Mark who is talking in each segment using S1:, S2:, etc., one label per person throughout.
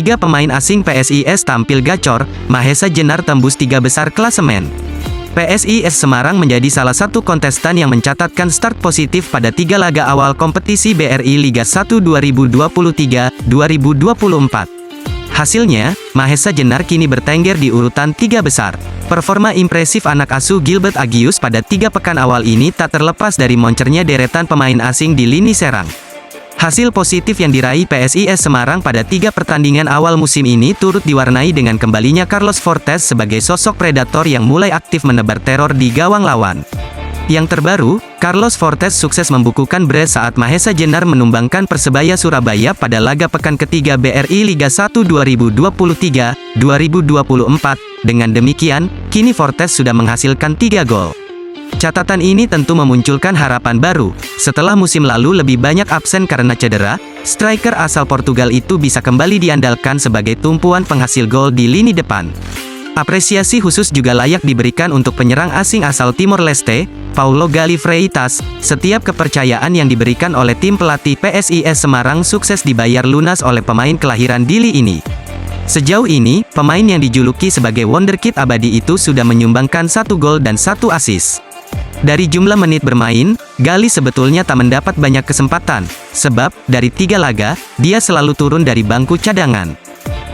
S1: Tiga pemain asing PSIS tampil gacor, Mahesa Jenar tembus 3 besar klasemen. PSIS Semarang menjadi salah satu kontestan yang mencatatkan start positif pada 3 laga awal kompetisi BRI Liga 1 2023-2024. Hasilnya, Mahesa Jenar kini bertengger di urutan 3 besar. Performa impresif anak asuh Gilbert Agius pada 3 pekan awal ini tak terlepas dari moncernya deretan pemain asing di lini serang. Hasil positif yang diraih PSIS Semarang pada 3 pertandingan awal musim ini turut diwarnai dengan kembalinya Carlos Fortes sebagai sosok predator yang mulai aktif menebar teror di gawang lawan. Yang terbaru, Carlos Fortes sukses membukukan brace saat Mahesa Jenar menumbangkan Persebaya Surabaya pada laga pekan ketiga BRI Liga 1 2023-2024. Dengan demikian, kini Fortes sudah menghasilkan 3 gol. Catatan ini tentu memunculkan harapan baru. Setelah musim lalu lebih banyak absen karena cedera, striker asal Portugal itu bisa kembali diandalkan sebagai tumpuan penghasil gol di lini depan. Apresiasi khusus juga layak diberikan untuk penyerang asing asal Timor Leste, Paulo Gali Freitas. Setiap kepercayaan yang diberikan oleh tim pelatih PSIS Semarang sukses dibayar lunas oleh pemain kelahiran Dili ini. Sejauh ini, pemain yang dijuluki sebagai wonderkid abadi itu sudah menyumbangkan 1 gol dan 1 assist. Dari jumlah menit bermain, Gali sebetulnya tak mendapat banyak kesempatan, sebab, dari 3 laga, dia selalu turun dari bangku cadangan.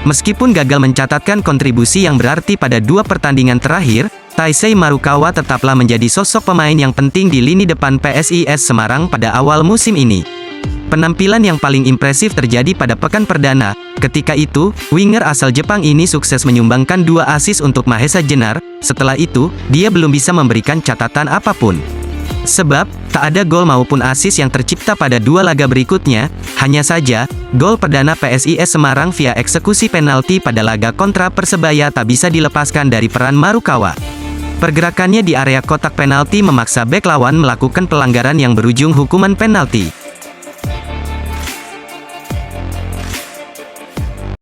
S1: Meskipun gagal mencatatkan kontribusi yang berarti pada 2 pertandingan terakhir, Taisei Marukawa tetaplah menjadi sosok pemain yang penting di lini depan PSIS Semarang pada awal musim ini. Penampilan yang paling impresif terjadi pada pekan perdana. Ketika itu, winger asal Jepang ini sukses menyumbangkan 2 assist untuk Mahesa Jenar. Setelah itu, dia belum bisa memberikan catatan apapun. Sebab, tak ada gol maupun assist yang tercipta pada 2 laga berikutnya. Hanya saja, gol perdana PSIS Semarang via eksekusi penalti pada laga kontra Persebaya tak bisa dilepaskan dari peran Marukawa. Pergerakannya di area kotak penalti memaksa bek lawan melakukan pelanggaran yang berujung hukuman penalti.